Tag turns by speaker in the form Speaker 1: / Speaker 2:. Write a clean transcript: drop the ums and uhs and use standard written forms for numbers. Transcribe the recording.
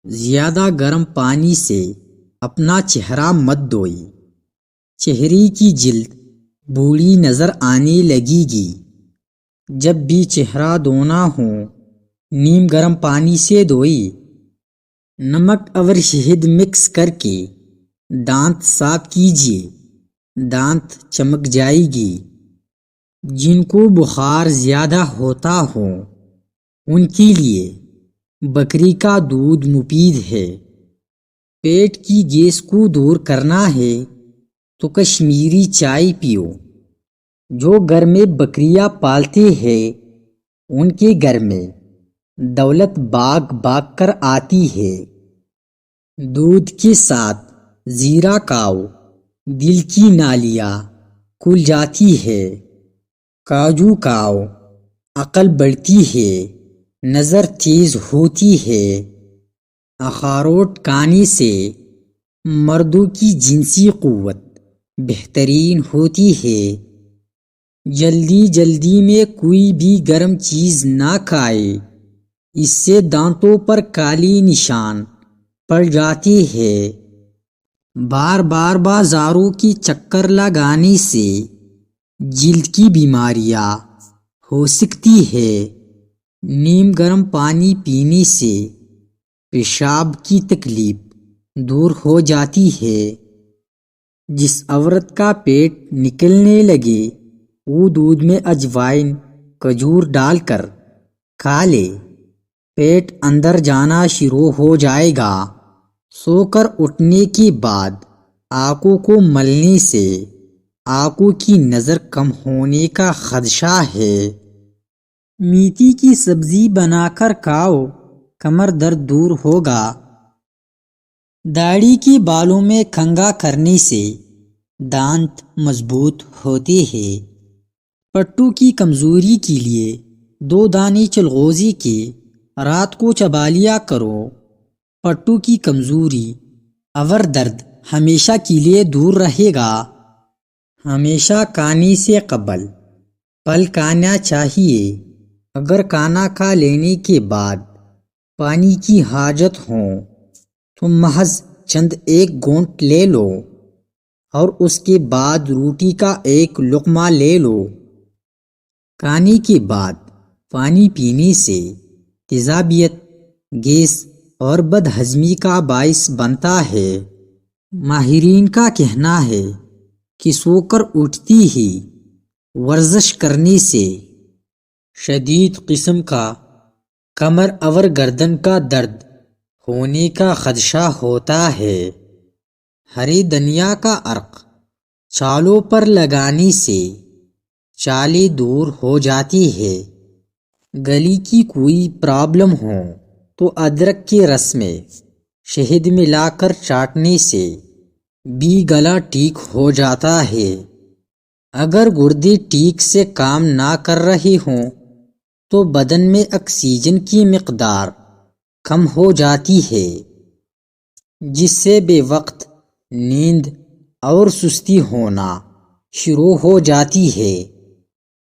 Speaker 1: زیادہ گرم پانی سے اپنا چہرہ مت دھوئے، چہرے کی جلد بوڑھی نظر آنے لگے گی۔ جب بھی چہرہ دھونا ہو نیم گرم پانی سے دھوئے، نمک اور شہد مکس کر کے دانت صاف کیجیے، دانت چمک جائے گی۔ جن کو بخار زیادہ ہوتا ہو ان کے لیے بکری کا دودھ مفید ہے۔ پیٹ کی گیس کو دور کرنا ہے تو کشمیری چائے پیو۔ جو گھر میں بکریاں پالتے ہیں ان کے گھر میں دولت باغ باغ کر آتی ہے۔ دودھ کے ساتھ زیرہ کھاؤ، دل کی نالیاں کھل جاتی ہے۔ کاجو کھاؤ، عقل بڑھتی ہے، نظر تیز ہوتی ہے۔ اخروٹ کھانے سے مردوں کی جنسی قوت بہترین ہوتی ہے۔ جلدی میں کوئی بھی گرم چیز نہ کھائے، اس سے دانتوں پر کالے نشان پڑ جاتے ہیں۔ بار بار بازاروں کے چکر لگانے سے جلد کی بیماریاں ہو سکتی ہے۔ نیم گرم پانی پینے سے پیشاب کی تکلیف دور ہو جاتی ہے۔ جس عورت کا پیٹ نکلنے لگے وہ دودھ میں اجوائن کھجور ڈال کر کھا لے، پیٹ اندر جانا شروع ہو جائے گا۔ سو کر اٹھنے کے بعد آنکھوں کو ملنے سے آنکھوں کی نظر کم ہونے کا خدشہ ہے۔ میتھی کی سبزی بنا کر کھاؤ، کمر درد دور ہوگا۔ داڑھی کے بالوں میں کنگھا کرنے سے دانت مضبوط ہوتے ہیں۔ پٹھوں کی کمزوری کے لیے 2 دانے چلغوزے کے رات کو چبا لیا کرو۔ پٹھوں کی کمزوری اور درد ہمیشہ کے لیے دور رہے گا۔ ہمیشہ کھانے سے قبل پھل کھانا چاہیے۔ اگر کھانا کھا لینے کے بعد پانی کی حاجت ہو تو محض چند ایک گھونٹ لے لو اور اس کے بعد روٹی کا ایک لقمہ لے لو۔ کھانے کے بعد پانی پینے سے تیزابیت، گیس اور بد ہضمی کا باعث بنتا ہے۔ ماہرین کا کہنا ہے کہ سو کر اٹھتی ہی ورزش کرنے سے شدید قسم کا کمر اور گردن کا درد ہونے کا خدشہ ہوتا ہے۔ ہری دھنیا کا عرق چالوں پر لگانے سے چالیں دور ہو جاتی ہے۔ گلے کی کوئی پرابلم ہو تو ادرک کے رس میں شہد ملا کر چاٹنے سے بھی گلا ٹھیک ہو جاتا ہے۔ اگر گردے ٹھیک سے کام نہ کر رہے ہوں تو بدن میں آکسیجن کی مقدار کم ہو جاتی ہے، جس سے بے وقت نیند اور سستی ہونا شروع ہو جاتی ہے۔